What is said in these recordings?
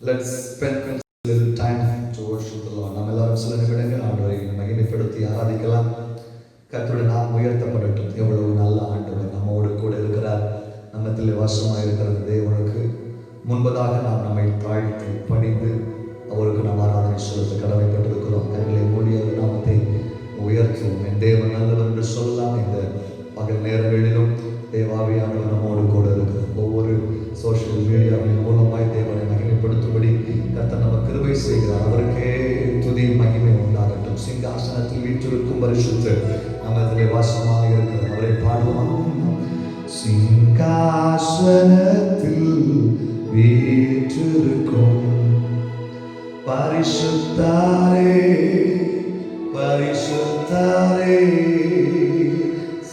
Let's spend a little time to worship the Lord. நாம் எல்லாரும் சில நிமிடங்கள் ஆண்டவரை மகிமைப்படுத்தி ஆராதிக்கலாம். கர்த்தருடைய நாமம் உயர்த்தப்படட்டும். எவ்வளவு நல்ல ஆண்டவர் நம்மோடு கூட இருக்கிறார். நம்மத்தில் வாசமாக இருக்கிற தேவனுக்கு முன்பதாக நாம் நம்மை தாழ்த்தி பணிந்து அவருக்கு நாம் ஆராதனை செலுத்த கடமைப்பட்டிருக்கிறோம். கண்களை மூடி அவர் நாமத்தை உயர்த்துவோம். என் தேவன் நல்லவர் என்று சொல்லலாம். இந்த பகல் நேரங்களிலும் தேவாவியானவர் நம்மோடு கூட இருக்கிறார். ஒவ்வொரு சோஷியல் மீடியாவின் மூலமாய் தேவனை மகிமைப்படுத்தும்படி கர்த்தர் நம்ம கிருபை செய்கிறார். அவருக்கே துதி மகிமை உண்டாகட்டும். சிங்காசனத்தில் வீற்றிருக்கும் பரிசுத்தர் நம்மதிலே வாசமாக இருக்கிறார். அவரை பாடுவோம். சிங்காசனத்தில் வீற்றிருக்கும் பரிசுத்தாரே பரிசுத்தாரே,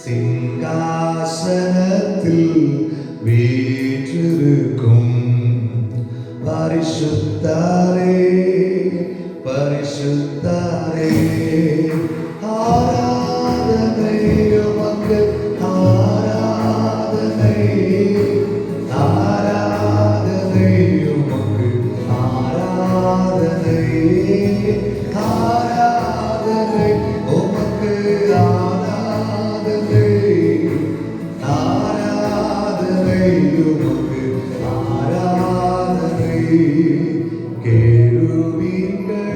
சிங்காசனத்தில் வீற்றிருக்கும் பரிசுத்தாரே பரிசுத்தாரே, ஆராதனை உமக்கு ஆராதனை ஆராதனை உமக்கு ஆராதனை ஆராதனை உமக்கு ஆராதனை ஆராதனை உமக்கு ஆராதனை. கேருபீன்கள்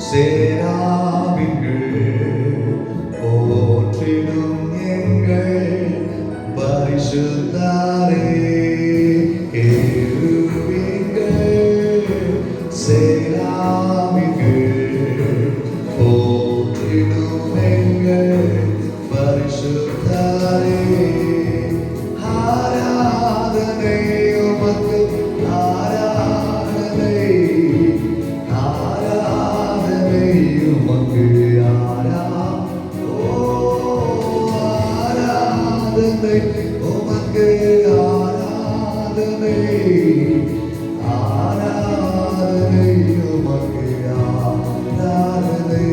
சேராபீன்கள் போற்றிடும் எங்கள் பரிசுத்தாரே. கேருபீன்கள் சேராபீன்கள் போற்றிடும் எங்கள் பரிசுத்தாரே. ஆராதனை உமக்கு ஆராதனை ஆராதனை உமக்கு ஆராதனை உமக்கு ஆராதனை ஆராதனை உமக்கு ஆராதனை.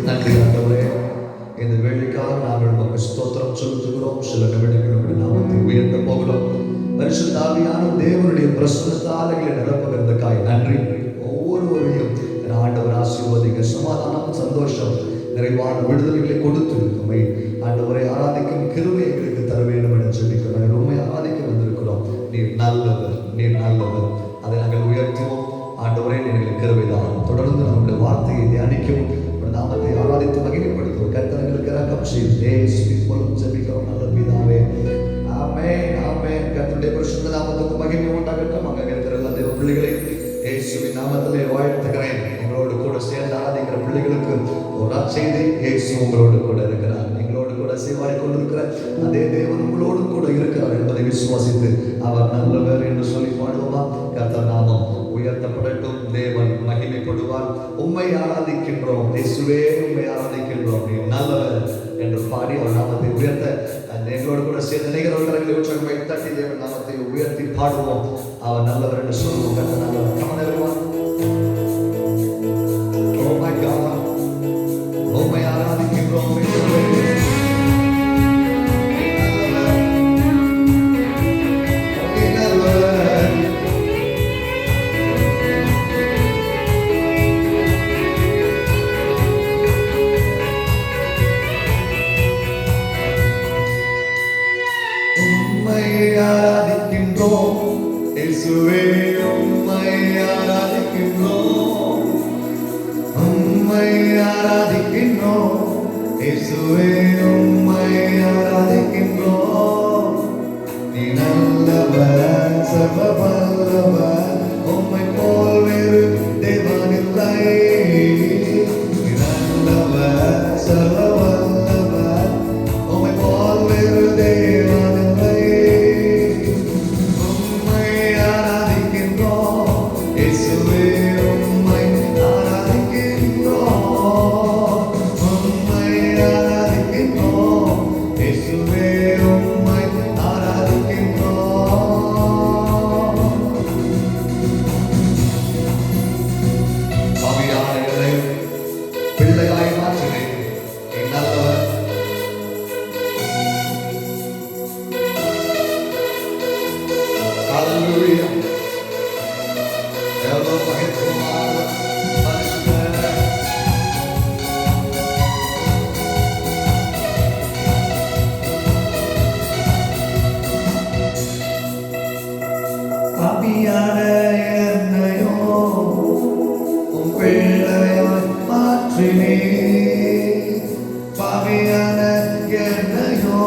நன்றி ஆண்டவரே, இந்த வேளைக்காக நாங்கள் உமக்கு ஸ்தோத்திரம் செலுத்துகிறோம். சில நிமிடங்கள் உங்களுடைய நாமத்தை உயர்த்த போகிறோம். பரிசுத்த ஆவியான தேவனுடைய பிரசன்னத்தால் எங்களை நிரப்புகிறதுக்காய் நன்றி. ஒவ்வொருவரையும் ஆண்டவர் ஆசீர்வதிங்க. சமாதானம், சந்தோஷம், நிறைவான விடுதலைகளை கொடுத்து உண்மை ஆண்டவரை ஆராதிக்கும் கிருபை எங்களுக்கு தர வேண்டும் என்று சொல்லிக்கிறோம். நாங்கள் உண்மை ஆராதிக்க வந்திருக்கிறோம். நீர் நல்லவர், நீர் நல்லவர். அதை நாங்கள் உயர்த்துவோம். ஆண்டவரை எங்களுக்கு கிருபை தான். தொடர்ந்து நம்முடைய வார்த்தையை தியானிக்கவும் நாமத்தை ஆராதித்து மகிமைப்படுத்துவோம். கர்த்தர் எங்களுக்கு இரக்கம் செய்து இயேசுவின் மூலம் ஜெபிக்கிறோம் நல்ல பிதாவே. ஆமென் ஆமென். கர்த்தருடைய பரிசுத்த நாமத்துக்கு மகிமை உண்டாகட்டும். அங்கே இருக்கிற எல்லா தேவ பிள்ளைகளையும் இயேசுவின் நாமத்திலே வாழ்த்துகிறேன். உங்களோடு கூட சேர்ந்து ஆராதிக்கிற பிள்ளைகளுக்கு ஒரு செய்தி, இயேசு உங்களோடு கூட இருக்கிறார். எங்களோடு கூட சேவாய் கொண்டிருக்கிற அதே தேவன் உங்களோடு கூட இருக்கிறார் என்பதை விசுவாசித்து அவர் நல்லவர் என்று சொல்லி பாடுவோமா? கர்த்தர் நாமம் உயர்த்தப்படட்டும். தேவன் மகிமைப்படுவார். உம்மை ஆராதிக்கின்றோம் இயேசுவே, உம்மை ஆராதிக்கின்றோம், நீ நல்லவர் என்று பாடி அவர் நாமத்தை உயர்த்த எங்களோடு கூட சேர்ந்து நினைக்கிறவர்களை உற்சாகமை தட்டி தேவன் நாமத்தை உயர்த்தி பாடுவோம். அவர் நல்லவர் என்று சொல்லுவோம். கர்த்தர் நல்லவர். Come on everyone. Oh my God, உம்மை ஆராதிக்கின்றோம் இயேசுவே. ஆராதிக்கின்றோம் இயேசுவே, உம்மை ஆராதிக்கின்றோம், உம்மை ஆராதிக்கின்றோம் இயேசுவே, உம்மை ஆராதிக்கின்றோம். நீ நல்லவர், சர்வ வல்லவர், உம்மை போல் வேறு தேவன் இல்லை. நீ நல்லவர், சர்வ வல்லவர், உம்மை போல் வேறு தேவன் இல்லை. இயேசுவே, உம்மை ஆராதிக்கின்றோம், உம்மை ஆராதிக்கின்றோம் இயேசுவே, உம்மை ஆராதிக்கின்றோம். பாவியான என்னையோ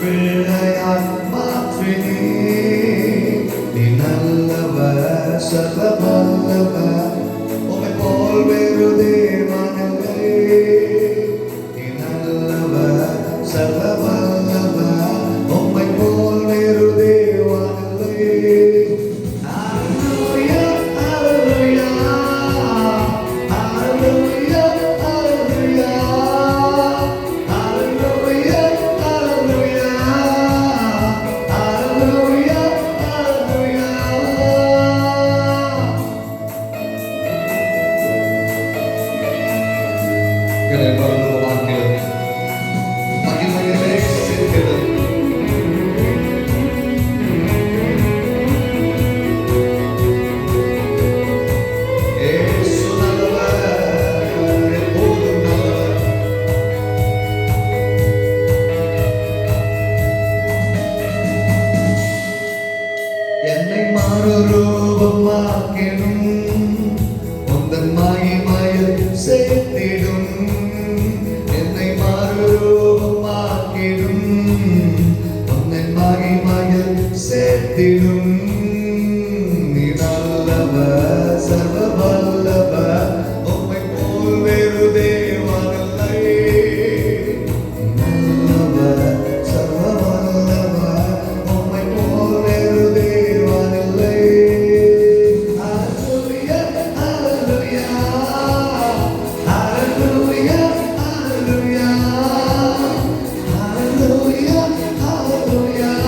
பிள்ளையாய் மாற்றினே. நீ நல்லவர், சர்வ வல்லவர், உம்மை போல் வேறு தேவனில்லை. நீ நல்லவர், சர்வ வல்லவர், உம்மை போல் வேறு தேவனில்லை. Hallelujah, hallelujah, hallelujah, hallelujah, hallelujah, hallelujah, hallelujah, hallelujah. கரை பரந்த வாக்கில் மகிமையிலே சேர்க்கிறது. இயேசு நல்லவர், எப்போதும் நல்லவர். என்னை மறுரூபமாக்கிடும் உந்தன் மகிமையில் சேர்த்திடும். என்னை மறுரூபமாக்கிடும் உந்தன் மகிமையில் சேர்த்திடும். நீ நல்லவர், சர்வ வல்லவர், உம்மை போல் வேறு தேவனில்லை. நல்லவர், சர்வ வல்லவர், உம்மை போல் வேறு தேவனில்லை. Hallelujah, hallelujah, hallelujah, hallelujah, hallelujah, hallelujah,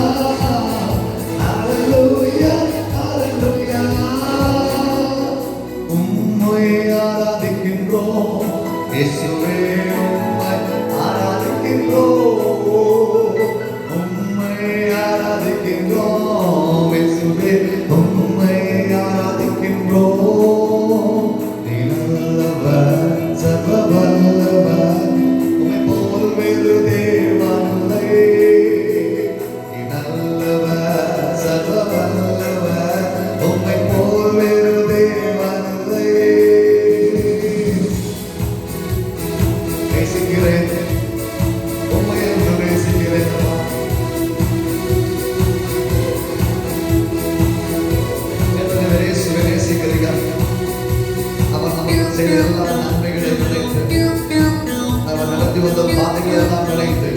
hallelujah, hallelujah. உம்மை ஆராதிக்கின்றோம் இயேசுவே, உம்மை ஆராதிக்கின்றோம். உம்மை ஆராதிக்கின்றோம் இயேசுவே, உம்மை ஆராதிக்கின்றோம். நீ நல்லவர், சர்வ வல்லவர், உம்மை போல் வேறு தேவனில்லை. நீ நல்லவர், சர்வ வல்லவர், உம்மை போல் வேறு தேவனில்லை. நேசிக்கிறேன், உம்மை என்று நேசிக்கிறேன் அப்பா. எத்தனை பேர் இயேசுவை நேசிக்கிறீங்க? அவர் நமக்கு செய்த எல்லா நன்மைகளை நினைத்து, அவர் நடத்தி வந்த பாதைகளை எல்லாம் நினைத்து,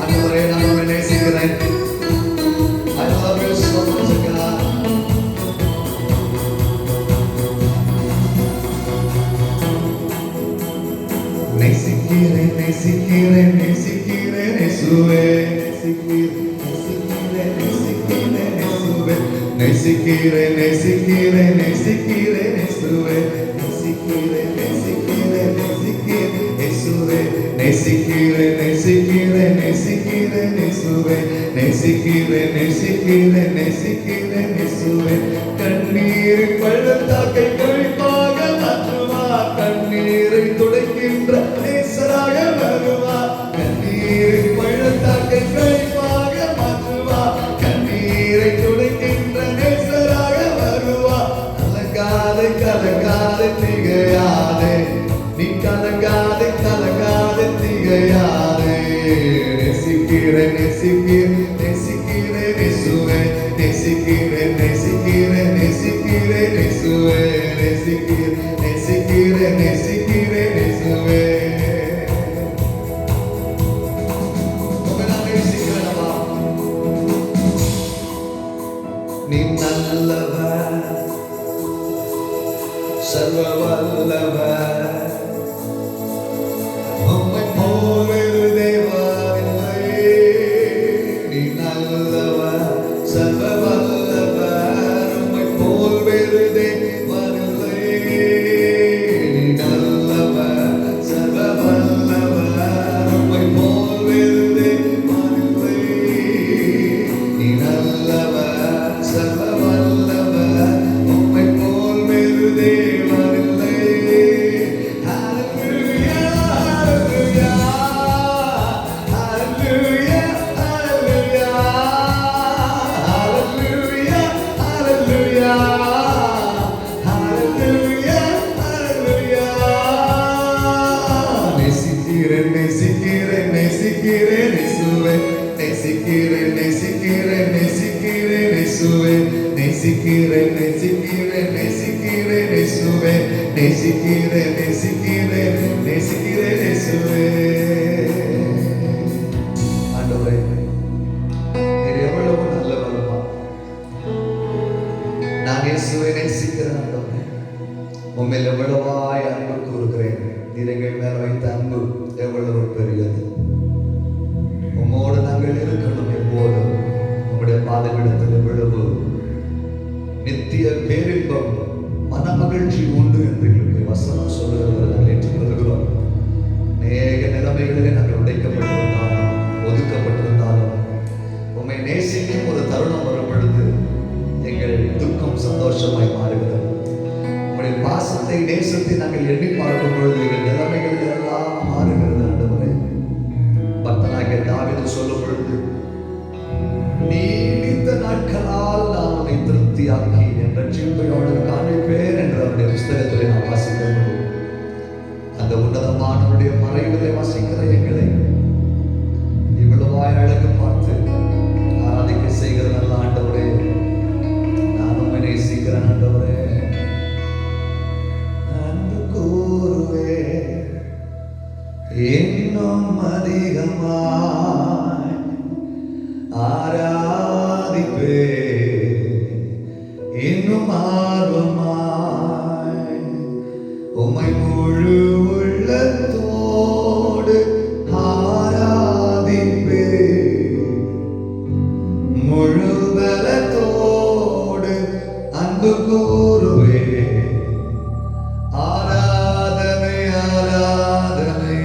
ஆண்டவரே நான் உம்மை நேசிக்கிறேன். I love you so much, God. நேசிக்கிறேன், நேசிக்கிறேன், நேசிக்கிறேன் இயேசுவே. நேசிக்கிறேன், நேசிக்கிறேன், நேசிக்கிறேன் இயேசுவே. நேசிக்கிறேன், நேசிக்கிறேன், நேசிக்கிறேன் இயேசுவே. நேசிக்கிறேன், நேசிக்கிறேன், நேசிக்கிறேன் இயேசுவே. நேசிக்கிறேன், நேசிக்கிறேன், நேசிக்கிறேன் இயேசுவே. நேசிக்கிறேன், நேசிக்கிறேன், நேசிக்கிறேன் இயேசுவே. கண்ணீரின் பள்ளத்தாக்கை கழிப்பாக மாற்றுவார், கண்ணீரை துடைக்கின்ற நேசராக வருவார். கண்ணீரின் பள்ளத்தாக்கை கழிப்பாக மாற்றுவார், கண்ணீரை துடைக்கின்ற நேசராக வருவார். கலங்காதே, கலங்காதே, திகையாதே, நீ கலங்காதே, கலங்காதே, திகையாதே. நேசிக்கிறேன், நேசிக்கிறேன், நேசிக்கிறேன் இயேசுவே. நேசிக்கிறேன், நேசிக்கிறேன், நேசிக்கிறேன் இயேசுவே. நேசிக்கிறேன், நேசிக்கிறேன், நேசிக்கிறேன் இயேசுவே. உம்மை நான் நேசிக்கிறேன் அப்பா. நீ நல்லவர், சர்வ வல்லவர், உம்மை போல் வேறு தேவனில்லை. நீ நேசிக்கிறேன் நேசிக்கிறேன் நேசிக்கிறேன் இயேசுவே நேசிக்கிறேன் நேசிக்கிறேன் நேசிக்கிறேன் இயேசுவே நேசிக்கிறேன் நேசிக்கிறேன் நேசிக்கிறேன் இயேசுவே நேசிக்கிறேன் நேசிக்கிறேன் நேசிக்கிறேன் இயேசுவே. ஆண்டவரே நீர் எவ்வளவு நல்லவரப்பா. நான் இயேசுவை நேசிக்கிறேன் ஆண்டவரே. உண்மையில் எவ்வளவாய் அன்பு கூறுகிறேன். நீர் எங்கள் மேல் வைத்த அன்பு எவ்வளவு பெரியது. உம்மோடு நாங்கள் இருக்கணும் எப்போதும். உங்களுடைய பாதவிடத்தில் எவ்வளவு நித்திய பேரின்பம் மனமகிழ்ச்சி உண்டு என்று எங்களுக்கு வசனம் சொல்லுகிறவர்கள் நாங்கள் ஏற்றுக்கொள்கிறோம். அநேக நிலைமைகளிலே நாங்கள் உடைக்கப்பட்டிருந்தாலும் ஒதுக்கப்பட்டிருந்தாலும் உம்மை நேசிக்கும் ஒரு தருணம் வரும் பொழுது எங்கள் துக்கம் சந்தோஷமாய் மாறுகிறது. உங்களுடைய பாசத்தை நேசத்தை நாங்கள் எண்ணி பார்க்கும் பொழுது எங்கள் நிலைமைகள் எல்லாம் மாறுகிறது. ஆண்டவரே பக்தனாகிய தாவீது சொல்லும் பொழுது நீடித்த நாட்களால் நான் உன்னை திருப்தியாக்கி என் ரட்சிப்பையோடு காண்பிப்பேன் என்று அவருடைய புஸ்தகத்திலே நான் வாசிக்க முடியும். அந்த உன்னதமானவருடைய மறைவிலே வாசிக்கிற எங்களை இவ்வளவாய் அழகு பார்த்து ஆராதிக்க செய்கிற நல்ல ஆண்டவரே, நான் உம்மை நேசிக்கிறேன் ஆண்டவரே. அன்பு கூறுவே இன்னும் அதிகமாய் ஆராதிப்பே இன்னும் ஆர்வமாய் உம்மை முழு உள்ளத்தோடு ஆராதிப்பே முழு பலத்தோடு அன்பு கூறுவே. ஆராதனை ஆராதனை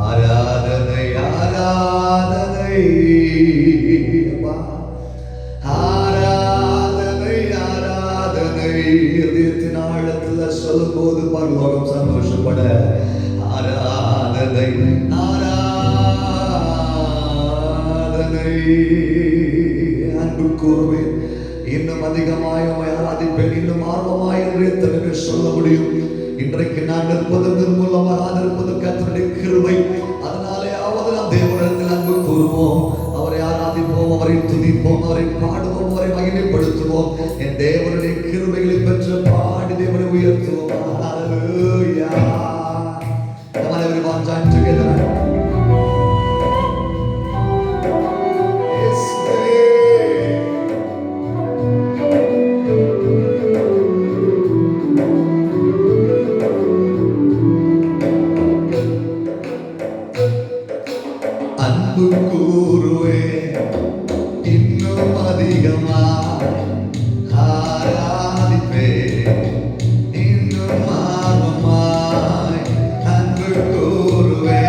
ஆராதனை ஆராதனை ஆராதனை ஆராதனை. இதயத்தின் ஆழத்துல சொல்லும் போது பரலோகம் சந்தோஷப்பட ஆராதனை ஆராதனை. அன்பு கூறுவேன் இன்னும் அதிகமாய் ஆராதிப்பேன் இன்னும் ஆர்வமாய் என்று எத்தனை பேர் சொல்ல முடியும்? இன்றைக்கு நான் இருப்பது நிர்மூலமாக இருப்பது கர்த்தருடைய கிருபை. அதனாலே நாம் தேவனிடத்தில் அன்பு கூறுவோம், அவரை ஆராதிப்போம், அவரை துதிப்போம், அவரை பாடுவோம், அவரை மகிமைப்படுத்துவோம். என் தேவனுடைய கிருபைகளை பெற்று பாடி தேவனை உயர்த்துவோம். Hallelujah. Come on everyone, join together. அன்பு கூறுவே இன்னும் அதிகமாய் ஆராதிப்பே இன்னும் ஆர்வமாய் அன்பு கூறுவே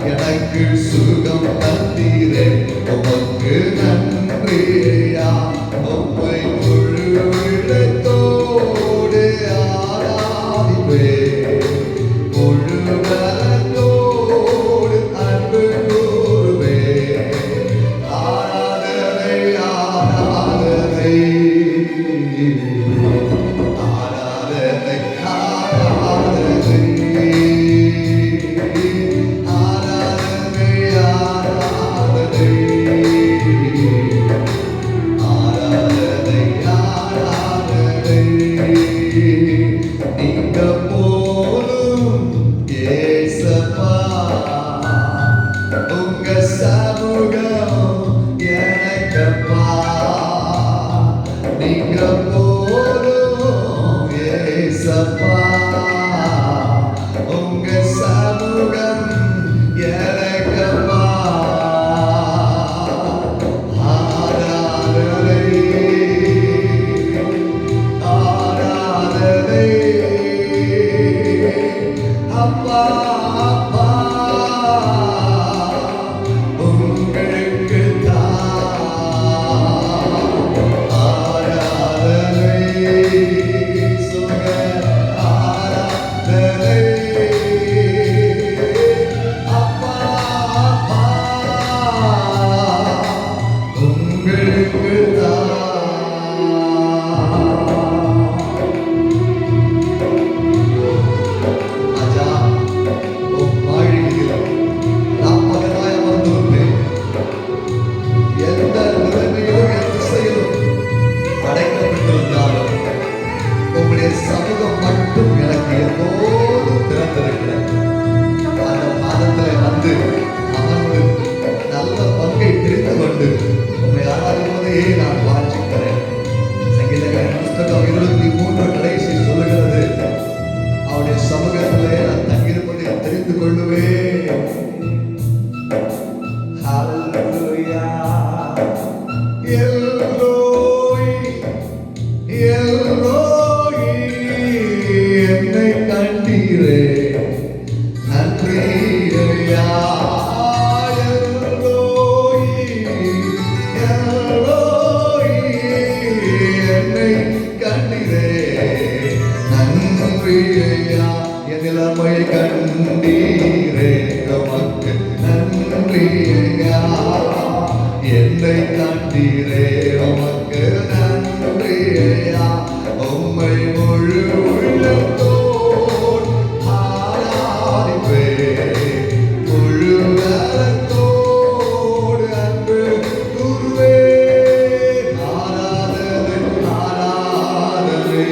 எனக்கு சுகம் தந்தீரே உமக்கு நன்றியா உம்மை முழு உள்ளத்தோடு ஆராதிப்பே முழு பலத்தோடு அன்பு கூறுவே ஆராதனை ஆராதனை ஆராதனை ஆராதனை சமூகம் மட்டும் எனக்கு எப்போதும் திறந்திருக்கிறது. அந்த பாதத்திலே வந்து அமர்ந்து நல்ல பங்கை தெரிந்து கொண்டு உண்மை ஆராதிப்பதையே நான் வாஞ்சிக்கிறேன். சங்கீதக்காரன் புஸ்தகம் 23 கடைசி சொல்லுகிறது, அவருடைய சமூகத்திலே நான் தங்கியிருப்பதை தெரிந்து கொள்ளுவேன். ஹல்லேலூயா. எல்லோய் எல்லோய் என்னை கண்டீரே நன்றி ஐயா. எல்லோய் எல்லோய் என்னை கண்டீரே நன்றி ஐயா. என் நிலைமை கண்டீரே உமக்கு நன்றி ஐயா. என்னை கண்டீரே உமக்கு நன்றி ஐயா. உம்மை முழு உள்ளத்தோடு ஆராதிப்பே முழு பலத்தோடு அன்பு கூறுவே. ஆராதனை ஆராதனை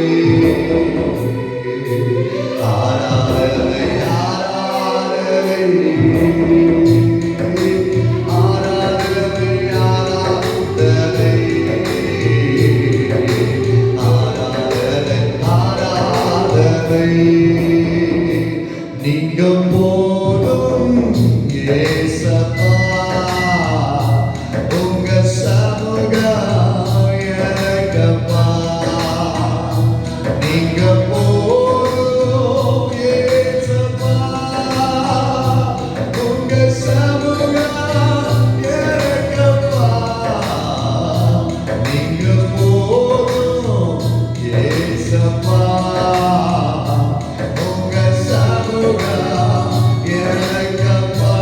ஆராதனை நீங்க போதும் ஏசப்பா. உங்க சமூகம் எனக்கப்பா. நீங்க போதும் ஏசப்பா. உங்க சமூகம் எனக்கப்பா. நீங்க போதும் ஏசப்பா. உங்க சமூகம் எனக்கப்பா.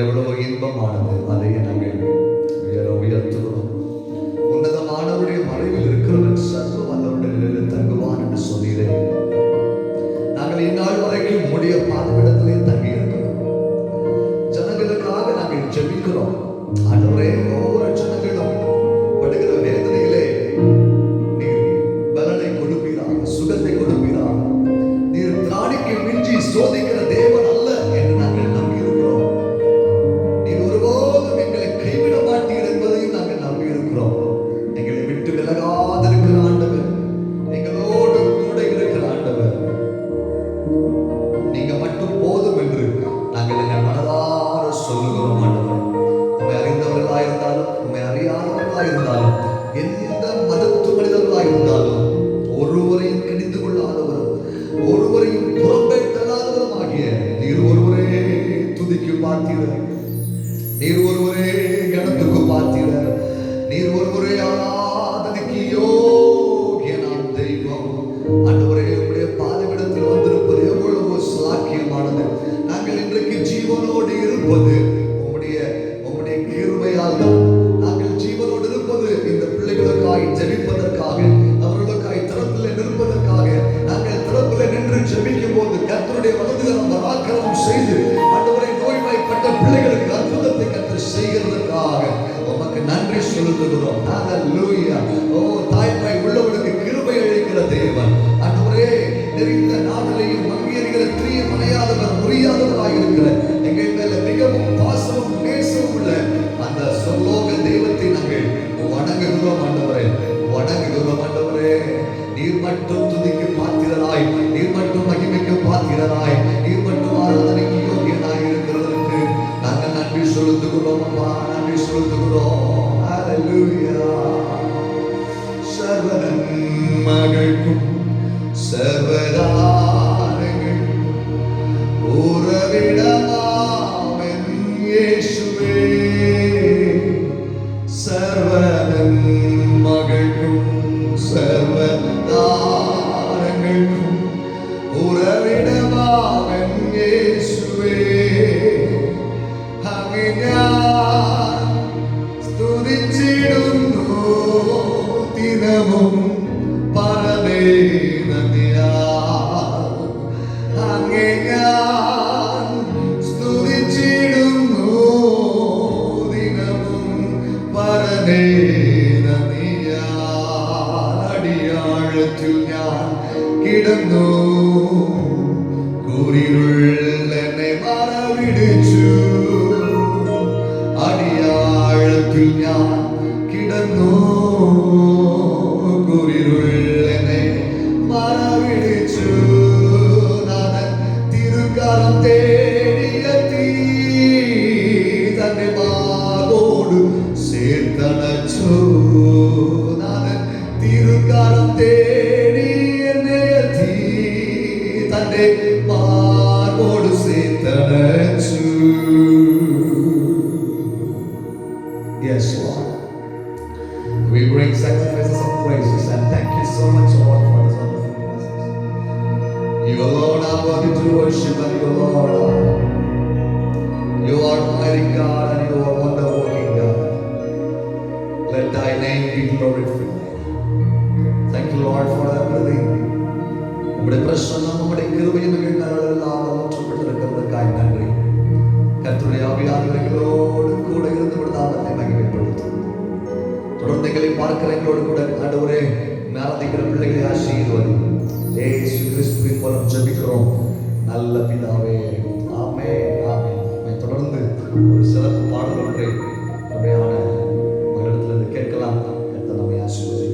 எவ்வளவு இன்பமானது, அதை நாங்கள் உயர்த்துகிறோம். உன்னதமானவருடைய மறைவில் இருக்கிறவன் சர்வ வல்லவருடைய நிலையில் தங்குவான் என்று சொன்னீரே. நாங்கள் இந்நாள் வரைக்கும் உம்முடைய பாதவிடத்திலே தங்கி இருக்கிறோம். ஜனங்களுக்காக நாங்கள் ஜெபிக்கிறோம். ஆண்டவரே, ஒவ்வொரு ஜனங்களும் படுகிற வேதனையிலே நீர் பலனை கொடுப்பீராக, சுகத்தை கொடுப்பீராக. நீர் திராணிக்கு மிஞ்சி சோதிக்கிற தேவன் அல்ல என்று நாங்கள் நம்பி இருக்கிறோம். நீர் ஒருபோதும் எங்களை கைவிட மாட்டீர் என்பதையும் நாங்கள் நம்பி இருக்கிறோம். எங்களை விட்டு விலகாதிருக்கிற ஆண்டவர், எங்களோடு கூட இருக்கிற ஆண்டவர், நீங்க மட்டும் போதும் என்று நாங்கள் எங்கள் மனதார சொல்லுகிறோம். ஆண்டவர், உண்மை அறிந்தவர்களாக இருந்தாலும் உண்மை அறியாதவர்களாக இருந்தாலும் எந்த மதத்து மனிதர்களாக இருந்தாலும் ஒருவரையும் கணித்து கொள்ளாதவரும் ஒருவரையும் புறம்பே தள்ளாதவரும் ஆகிய நீர் ஒருவரே துதிக்கு பார்த்தீர்கள். நீர் ஒருவரே கணத்துக்கு பார்த்தீர்கள். நீர் ஒருவரே ஆராதனைக்கு யோகியனான தெய்வம். ஆண்டவரே, உம்முடைய பாதவிடத்தில் வந்திருப்பது எவ்வளவு சாக்கியமானது. நாங்கள் இன்றைக்கு ஜீவனோடு இருப்பது உம்முடைய கிருபையால் தான். நாங்கள் ஜீவனோடு இருப்பது இந்த பிள்ளைகளுக்காய் ஜெபிப்பதற்காக, அவர்களுக்காய் திறப்பில் நிற்பதற்காக. நாங்கள் திறப்பில் நின்று ஜெபிக்கும் போது கர்த்தருடைய வலதுகரம் பராக்கிரமம் செய்து ஆண்டவரை நோய்வாய்ப்பட்ட பிள்ளைகளுக்கு அற்புதத்தை கர்த்தர் செய்கிறதற்காக உமக்கு நன்றி செலுத்துகிறோம். ஹல்லேலூயா. ஓ, தாய்மை உள்ளவனுக்கு கிருபை அளிக்கிற தேவன். ஆண்டவரே, நெறிந்த நாளிலேயும் மங்கியறிகிற திரியம் அணையாதவர், முறியாதவராக இருக்கிற எங்கள் மேல மிகவும் பாசமும் நேசமும் உள்ள அந்த சொல்லோக தெய்வத்தை நாங்கள் வணங்குகிறோம். ஆண்டவரே, வணங்குகிறோம். ஆண்டவரே, நீர் மட்டும் துதிக்கு பாத்திரராய், நீர் மட்டும் மகிமைக்கு பாத்திரராய், நீர் மட்டும் ஆராதனைக்கு யோகியனாய் இருக்கிறதற்கு நாங்கள் நன்றி செலுத்துகிறோம். அப்பா, நன்றி செலுத்துகிறோம். ஹல்லேலூயா. சர்வ மகளுக்கும் சர்வதானங்கள் உறவிடமாமென் இயேசுவே. சர்வ மகளுக்கும் சர்வதானங்களுக்கும் உறவிடமாமென் இயேசுவே. അങ്ങ് ഞാൻ സ്തുതിച്ചിടുന്നു ദിനവും പരമേ നന്ദിയാൽ. അങ്ങ് ഞാൻ സ്തുതിച്ചിടുന്നു ദിനവും പരമേ നന്ദിയാൽ. അടിയാഴത്തിൽ ഞാൻ കിടന്നു, കൂരിരുൾ എന്നെ മറവിടിച്ചു. അടിയാഴത്തിൽ ഞാൻ കിടന്നു, കൂരിരുൾ എന്നെ മറവിടിച്ചു. നാഥൻ തിരുക്കരം തേടിയെത്തി, തന്റെ മാർവോട് ചേർത്തണച്ചു. നാഥൻ തിരുക്കരം തേടി എന്നെ എത്തി, തന്റെ മാർവോട് ചേർത്തണച്ചു. Yes, Lord. We bring sacrifices of praises and thank you so much, Lord, for this wonderful blessings. You alone are worthy to worship, and you alone you are mighty God and you are wonder-working God. Let thy name be glorified. Thank you, Lord, for everything. உம்முடைய பிரசன்னம், உம்முடைய கிருபையும் எங்கள் நாளெல்லாம் ஊற்றப்பட்டிருக்கிறதற்காக நன்றி. கர்த்தருடைய ஆவியானவர்களோடு கூட இருந்து விடுதாமத்தை மகிமைப்படுத்தும். தொடர்ந்து எங்களை பார்க்கிற எங்களோடு கூட ஆண்டவரே, ஆராதிக்கிற பிள்ளைகளை ஆசீர்வதி. இயேசு கிறிஸ்துவின் மூலம் ஜெபிக்கிறோம் நல்ல பிதாவே. ஆமென், ஆமென். தொடர்ந்து ஒரு சிறப்பு பாடல் ஒன்றை நம்மையான மகளிடத்திலிருந்து கேட்கலாம். கர்த்தர் நம்மை ஆசீர்வதி.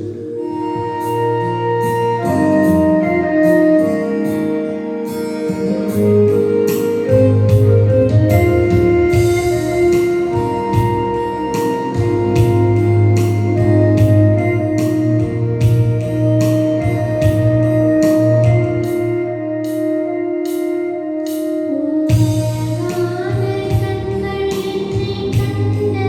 கண்களில்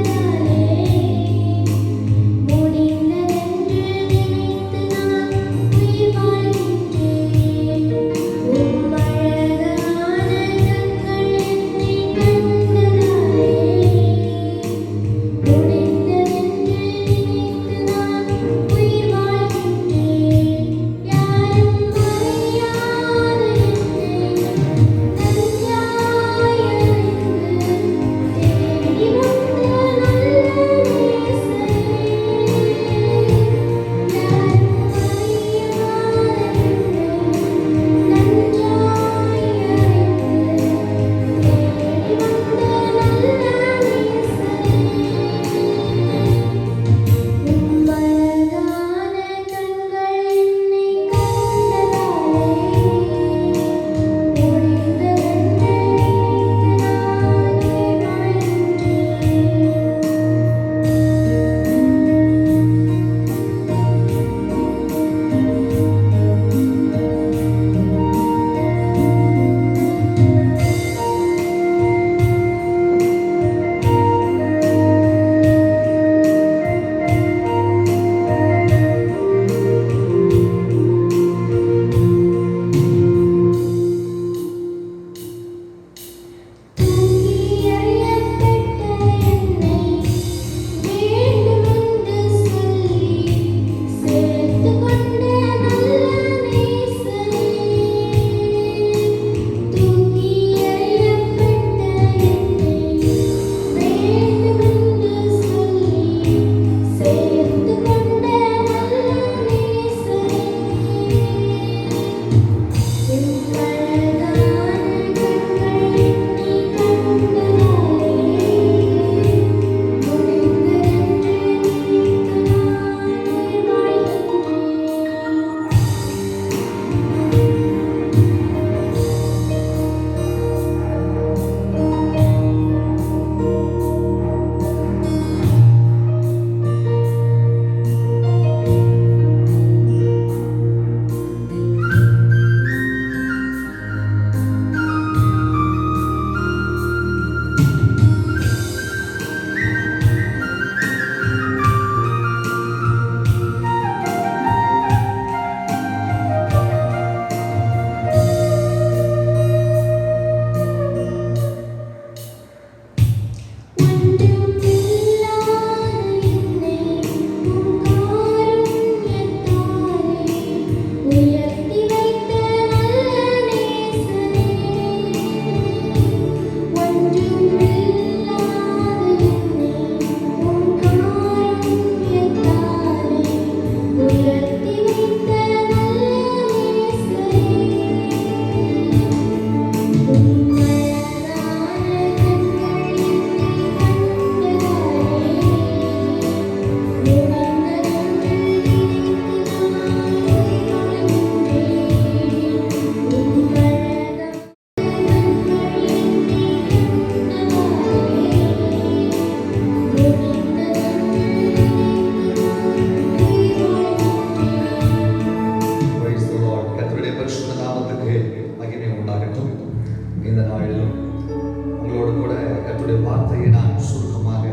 கர்த்தருடைய வார்த்தையை நான் சுருக்கமாக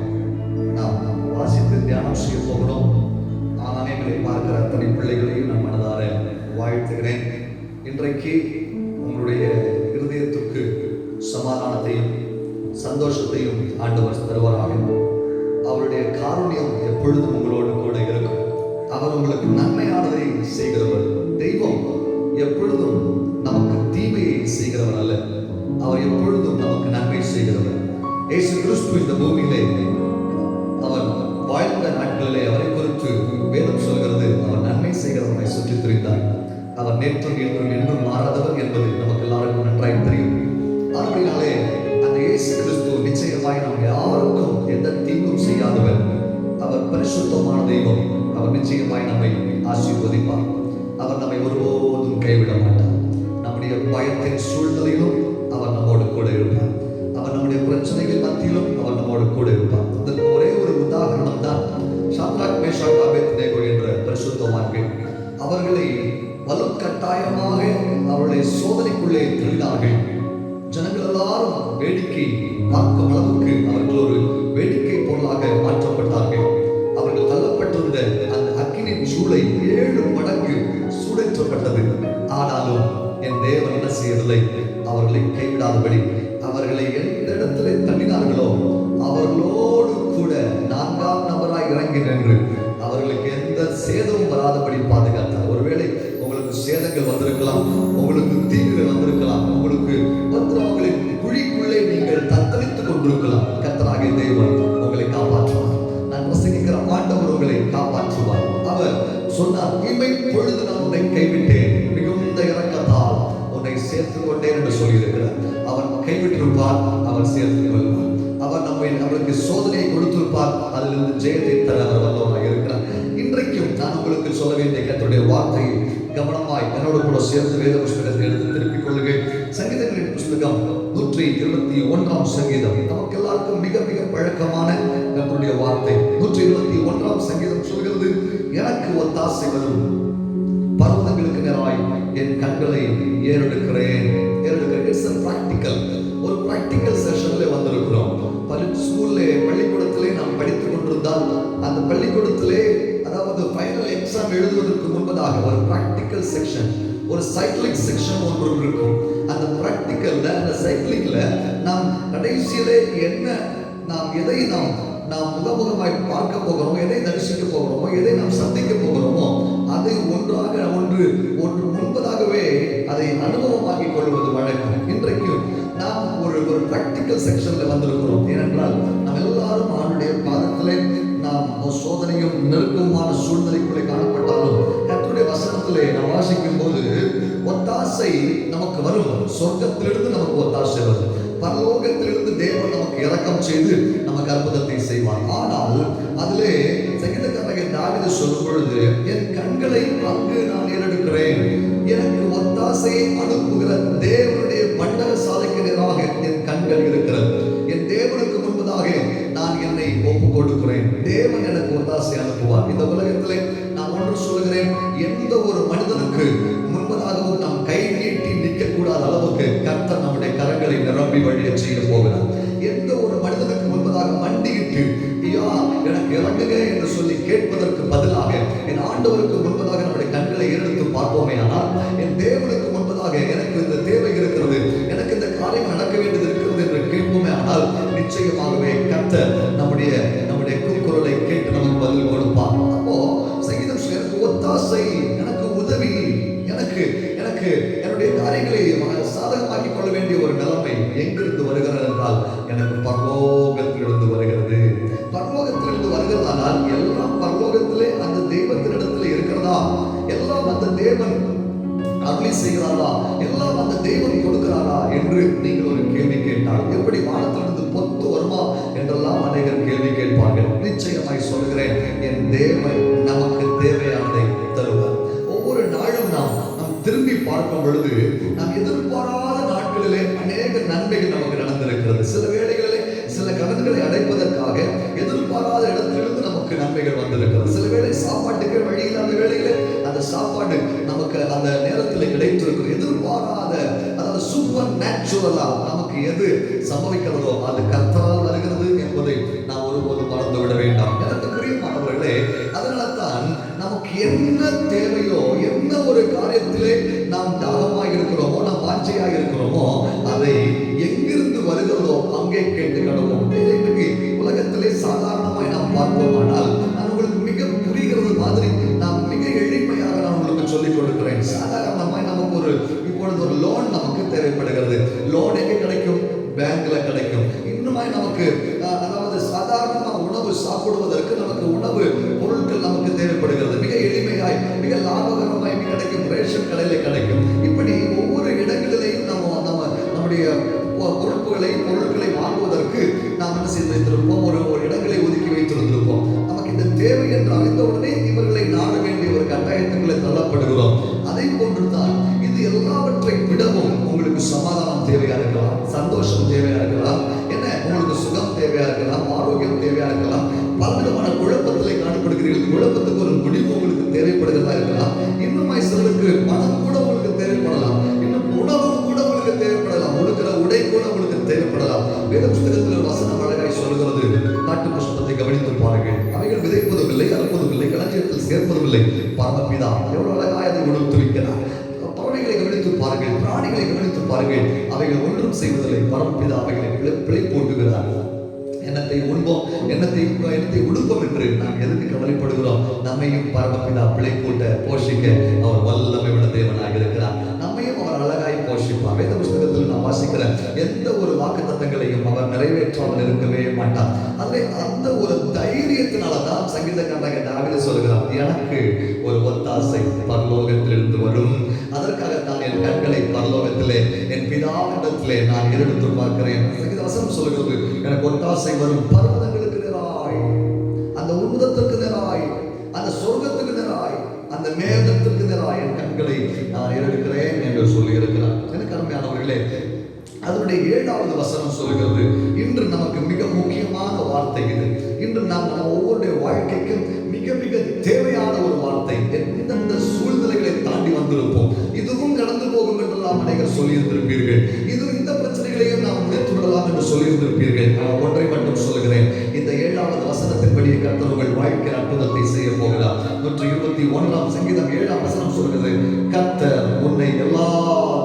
நாம் வாசித்து தியானம் செய்ய போகிறோம். ஆலயங்களை பார்க்கிற அத்தனை பிள்ளைகளையும் நான் மனதார வாழ்த்துகிறேன். இன்றைக்கு உங்களுடைய இருதயத்துக்கு சமாதானத்தையும் சந்தோஷத்தையும் ஆண்டவர் தருவாராக. அவருடைய காருண்யம் எப்பொழுதும் உங்களோடு கூட இருக்கும். அவர் உங்களுக்கு நன்மையானதை செய்கிறவர். தெய்வம் எப்பொழுதும் நமக்கு தீமையை செய்கிறவர் அல்ல, அவர் எப்பொழுதும் நமக்கு நன்மை செய்கிறவர். இயேசு கிறிஸ்து இந்த பூமியிலே அவர் வாழ்ந்த நாட்களிலே அவரை குறித்து வேதம் சொல்கிறது, அவர் நன்மை செய்கிறவரை சுற்றித் திரிந்தார். அவர் நேற்றும் இன்றும் என்றும் மாறாதவர் என்பது நமக்கு எல்லாருக்கும் நன்றாய் தெரியும். அப்படினாலே அந்த இயேசு கிறிஸ்து நிச்சயமாய் நாம் யாருக்கும் எந்த தீங்கும் செய்யாதவர். அவர் பரிசுத்தமான தெய்வம். அவர் நிச்சயமாய் நம்மை ஆசீர்வதிப்பார். அவர் நம்மை ஒருபோதும் கைவிட மாட்டார். நம்முடைய பயத்தின் சூழ்நிலையிலும் அவர் நம்மோடு கூட இருப்பார். அவர் நம்முடைய பிரச்சனைகள் மத்தியிலும் அவர் நம்மோடு கூட இருப்பார். அதற்கு ஒரே ஒரு உதாரணம் தான் சாத்ராக், மேஷாக், ஆபேத்நேகோ என்ற பரிசுத்தவான்கள். அவர்களை வலுக்கட்டாயமாக அவருடைய சோதனைக்குள்ளே தள்ளினார்கள். ஜனங்கள் எல்லாரும் வேடிக்கை பார்க்கும் அளவுக்கு அவர்கள் ஒரு வேடிக்கை பொருளாக மாற்றப்பட்டார்கள். அவர்கள் தள்ளப்பட்டிருந்த அந்த அக்கினி சூளை 7 மடங்கு சூடேற்றப்பட்டது. ஆனாலும் என் தேவன் என்ன செய்யவில்லை, அவர்களை கைவிடாதபடி அவர்களை எந்த இடத்திலே தள்ளினார்களோ அவர்களோடு கூட 4ஆம் நபராய் இறங்கி நின்று அவர்களுக்கு எந்த சேதமும் வராதபடி பாதுகாத்தார். ஒருவேளை உங்களுக்கு சேதங்கள் வந்திருக்கலாம், உங்களுக்கு தீங்குகள் வந்திருக்கலாம், உங்களுக்கு பத்திரங்களின் குழிக்குள்ளே நீங்கள் தத்தளித்துக் கொண்டிருக்கலாம். கர்த்தராகிய தேவன் உங்களை காப்பாற்றுவார். நான் வசிக்கிற ஆண்டவர் உங்களை காப்பாற்றுவார். அவர் சொன்னார், இமை பொழுது நான் உன்னை கைவிட்டேன், மிகுந்த இரக்கத்தால் உன்னை சேர்த்துக் கொண்டேன் என்று சொல்லியிருக்கிறார். அவன் கைவிட்டிருப்பார், அவர் சேர்த்துக் கொள்வார். அவர் அவருக்கு சோதனையை கொடுத்திருப்பார், அதிலிருந்து ஜெயத்தை தர அவர் வல்லவராக இருக்கிறார். இன்றைக்கும் நான் உங்களுக்கு சொல்ல வேண்டிய கர்த்தருடைய வார்த்தையை கவனமாய் என்னோடு கூட சேர்ந்து வேத புஸ்தகத்தை எடுத்து திருப்பிக் கொள்ளுங்கள். சங்கீதங்களின் புஸ்தகம் 121ஆம் சங்கீதம் நமக்கு எல்லாருக்கும் மிக மிக பழக்கமான கர்த்தருடைய வார்த்தை. 121ஆம் சங்கீதம் சொல்கிறது, எனக்கு ஒத்தாசை வரும் பர்வதங்களுக்கு நேராய் என் கண்களை ஏறெடுக்கிறேன். இட்ஸ் a practical, ஒரு practical செஷன்ல வந்திருக்கிறோம். ஸ்கூல்ல பள்ளிக்கூடத்திலே நாம் படித்துக் கொண்டிருந்தால் அந்த பள்ளிக்கூடத்திலே அதாவது ஃபைனல் எக்ஸாம் எழுதுவதற்கு முன்பதாக ஒரு பிராக்டிக்கல் செக்ஷன், ஒரு சைக்கிளிக் செக்ஷன் ஒன்று இருக்கும். அந்த பிராக்டிக்கல்ல அந்த சைக்கிளிங்ல நாம் கடைசியிலே என்ன எதை நாம் முகமுகமாய் பார்க்க போகிறோமோ, எதை தரிசிக்க போகிறோமோ, எதை நாம் சந்திக்க போகிறோமோ அதை ஒன்று முன்பதாகவே அதை அனுபவமாக்கிக் கொள்வது வழக்கம். இன்றைக்கும் நாம் ஒரு பிராக்டிக்கல் செக்ஷன்ல வந்திருக்கிறோம். ஏனென்றால் நாம் எல்லாரும் ஆண்டுடைய பாதத்திலே நாம் சோதனையும் நெருக்கமான சூழ்நிலைக்குள்ளே காணப்பட்டாலும் கர்த்தருடைய வசனத்திலே நாம் வாசிக்கும் போது ஒத்தாசை நமக்கு வரும். சொர்க்கத்திலிருந்து நமக்கு ஒத்தாசை வரும். பரலோகத்திலிருந்து தேவன் நமக்கு இரக்கம் செய்து நமக்கு அற்புதத்தை செய்வார். ஆனால் அதிலே சங்கீதக்காரன் தாவீது சொல்லும் பொழுது, என் கண்களை அங்கு நான் ஏறெடுக்கிறேன், எனக்கு ஒத்தாசையை அனுப்புகிற தேவனுடைய பண்டக சாலைக்கு நேராக என் கண்கள் இருக்கிறது. என் தேவனுக்கு முன்பதாக நான் என்னை ஒப்புக் கொடுக்கிறேன். தேவன் எனக்கு ஒத்தாசை அனுப்புவார். இந்த உலகத்திலே நான் ஒன்று சொல்கிறேன், எந்த ஒரு மனிதனுக்கு முன்பதாகவும் நாம் கை நீட்டி நிற்கக்கூடாத அளவுக்கு கர்த்தர் நம்முடைய கரங்களை நிரம்பி வழிய செய்ய போகிறார். எந்த ஒரு மனிதனுக்கு முன்பதாக மண்டியிட்டு ஐயா எனக்கு இறங்குக என்று சொல்லி கேட்பதற்கு பதிலாக என் ஆண்டவருக்கு முன்பதாக நம்முடைய கண்களை ஏறெடுத்து பார்ப்போமே, ஆனால் என் தேவனுக்கு முன்பதாக எனக்கு இந்த தேவை இருக்கிறது, எனக்கு இந்த காரியம் நடக்க வேண்டியது இருக்கிறது என்று கேட்போமே, ஆனால் நிச்சயமாகவே கர்த்தர் நம்முடைய கூக்குரலை கேட்டு நமக்கு பதில் கொடுப்பார். அப்போ சங்கீதம் எனக்கு ஒத்தாசை, எனக்கு உதவி, எனக்கு என்னுடைய காரியங்களை சாதகமாக்கிக் கொள்ள வேண்டிய ஒரு நிலைமை எங்கிருந்து வருகிறது என்றால் எனக்கு பரலோகத்திலிருந்து வருகிறது. பரலோகத்திலிருந்து வருகிறதானால் எல்லாம் பரலோகத்திலே அந்த தெய்வத்தினிடத்திலே இருக்கிறதா, எல்லாம் அந்த தேவன் அருளி செய்கிறாரா, எல்லாம் அந்த தேவன் கொடுக்கிறாரா என்று நீங்கள் ஒரு கேள்வி கேட்டால், எப்படி வானத்திலிருந்து பொத்து வருமா என்றெல்லாம் அநேகர் கேள்வி கேட்பார்கள். நிச்சயமாய் சொல்கிறேன், என் தேவன் நமக்கு தேவையானதை தருவார். ஒவ்வொரு நாளும் நாம் திரும்பி பார்க்கும் பொழுது நாம் எதிர்பாராத நாட்களிலே அநேக நன்மைகள் நமக்கு நடந்திருக்கிறது. சில வேளைகளிலே சில கடன்களை அடைப்பதற்காக எதிர்பாராத இடத்திலிருந்து நமக்கு நன்மைகள் வந்திருக்கிறது. சில வேளை சாப்பாட்டுக்கு வழி இல்லாத வேளையிலே அந்த சாப்பாடு நமக்கு அந்த நேரத்தில் கிடைத்திருக்கும். எதிர்பாராத, அதாவது சூப்பர் நேச்சுரலா நமக்கு எது சம்பவிக்கிறதோ அது கர்த்தரால் லோன் நமக்கு தேவைப்படுகிறது. லோன் எங்க கிடைக்கும்? பேங்க்ல கிடைக்கும். இன்னுமாய் நமக்கு அதாவது சாதாரண உணவு சாப்பிடுவதற்கு நமக்கு உணவு பொருட்கள் நமக்கு தேவைப்படுகிறது. மிக எளிமையாய், மிக லாபகரமாய் கிடைக்கும். ரேஷன் கடையில கிடைக்கும். இப்படி ஒவ்வொரு இடங்களிலேயும் நம்முடைய பொருட்களை வாங்குவதற்கு நாம் என்ன செய்து வைத்திருப்போம்? ஒரு இடங்களை ஒதுக்கி வைத்திருந்திருப்போம். நமக்கு இந்த தேவை என்று அறிந்தவுடனே இவர்களை நாட வேண்டிய ஒரு கட்டாயத்துக்குள்ளே தள்ளப்படுகிறோம். அதை போன்றுதான் இது எல்லாவற்றை விடவும் உங்களுக்கு சமாதானம் தேவையா இருக்கலாம், சந்தோஷம் தேவையா இருக்கலாம், என்ன உங்களுக்கு சுகம் தேவையா இருக்கலாம், ஆரோக்கியம் தேவையா இருக்கலாம். பலவிதமான குழப்பத்திலே காணப்படுகிறீர்கள். குழப்பத்துக்கு ஒரு முடிவு உங்களுக்கு தேவைப்படுகிறதா இருக்கலாம். இன்னுமாய் சிலருக்கு பணம் கூட உங்களுக்கு தேவைப்படலாம். இன்னும் உணவும் கூட உங்களுக்கு தேவைப்படலாம். உடுக்கிற உடை கூட உங்களுக்கு தேவைப்படலாம். வேத புத்தகத்தில் வசனம் அழகாய் சொல்கிறது. காட்டு புஷ்பத்தை கவனித்து பாருங்கள். அவைகள் விதைப்பதும் இல்லை, அறுப்பதும் இல்லை, களஞ்சியத்தில் சேர்ப்பதும் இல்லை. பரமபிதா எவ்வளவு அழகாய் அதை உடுத்து வைக்கிறார். பறவைகளை கவனித்து பாருங்கள், பிராணிகளை கவனித்து பாருங்கள். அவைகள் ஒன்றும் செய்வதில்லை. பரமபிதா அவைகளை பிழை போட்டுகிறார். எண்ணத்தை உண்போம், எண்ணத்தை உடுப்போம் என்று நாம் எதுக்கு கவலைப்படுகிறோம்? நம்மையும் பரமபிதா பிழை போட்ட போஷிக்க அவர் வல்லமை உள்ள தேவனாக இருக்கிறார். நம்மையும் அவர் அழகாய் போஷிப்பார். வேத புத்தகத்தில் நான் வாசிக்கிற எந்த ஒரு வாக்குத்தத்தங்களையும் அவர் நிறைவேற்றாமல் இருக்கவே மாட்டார். அந்த ஒரு தைரியத்தினாலதான் சங்கீதக்காரனாகிய தாவீது சொல்கிறார், எனக்கு ஒரு ஒத்தாசை பரலோகத்திலிருந்து வரும். அதற்காகத்தான் என் கண்களை பரலோகத்திலே என் பிதாவிடத்திலே நான் எடுத்து பார்க்கிறேன். வசனம் சொல்கிறது, எனக்கு ஒத்தாசை வரும் பர்வதங்களுக்கு நேராய், அந்த உன்னதத்திற்கு நேராய், அந்த சொர்க்கத்துக்கு நேராய், அந்த மேகத்துக்கு நேராய் என் கண்களை நான் எடுக்கிறேன் என்று சொல்லி இருக்கிறார். எனக்கு அருமையானவர்களே, அதனுடைய 7வது வசனம் சொல்கிறது, இன்று நமக்கு மிக முக்கியமான வார்த்தை இது. இன்று நாம் ஒவ்வொருடைய வாழ்க்கைக்கும் மிக மிக தேவையான ஒரு வார்த்தை. எந்தெந்த சூழ்நிலைகளை தாண்டி வந்திருப்போம், இதுவும் கடந்து போகும் என்றெல்லாம் அனைவர் சொல்லியிருந்திருப்பீர்கள். இந்த பிரச்சனைகளையும் நாம் முடித்து விடலாம் என்று சொல்லியிருந்திருப்பீர்கள். நான் ஒன்றை மட்டும் சொல்கிறேன், இந்த 7வது வசனத்தின்படி கர்த்தர் உங்கள் வாழ்க்கை அற்புதத்தை செய்ய போகிறார். 121ஆம் சங்கீதம் 7ஆம் வசனம் சொல்கிறது, கர்த்தர் உன்னை எல்லா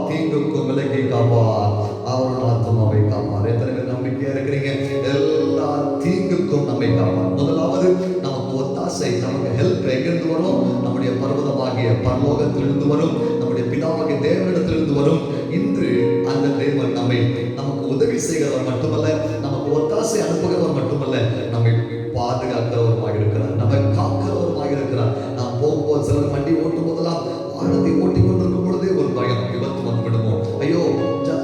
தீங்குக்கும் விலக்கி காப்பார், அவர் ஆத்துமாவை காப்பார். எத்தனை பேர் நம்பிக்கையா இருக்கிறீங்க? எல்லா தீங்குக்கும் நம்மை காப்பார். முதலாவது நமக்கு ஒத்தாசை, நமக்கு ஹெல்ப் எங்கிருந்து வரும்? நம்முடைய பர்வதமாகிய பரலோகத்திலிருந்து வரும், நம்முடைய பிதாவாகிய தேவனிடத்திலிருந்து வரும். இன்று அந்த தேவன் நமக்கு உதவி செய்கிறவர் மட்டுமல்ல, நமக்கு ஒத்தாசை அனுப்புகிறவர் மட்டுமல்ல, நம்மை பாதுகாக்கிறவருமாக இருக்கிறார், நம்மை காக்கிறவருமாக இருக்கிறார். நாம் போகும்போது சிலர் வண்டி ஓட்டும் போதெல்லாம் வாகனத்தை ஓட்டி கொண்டிருக்கும் பொழுதே ஒரு பயம், விபத்து வந்து விடுமோ, ஐயோ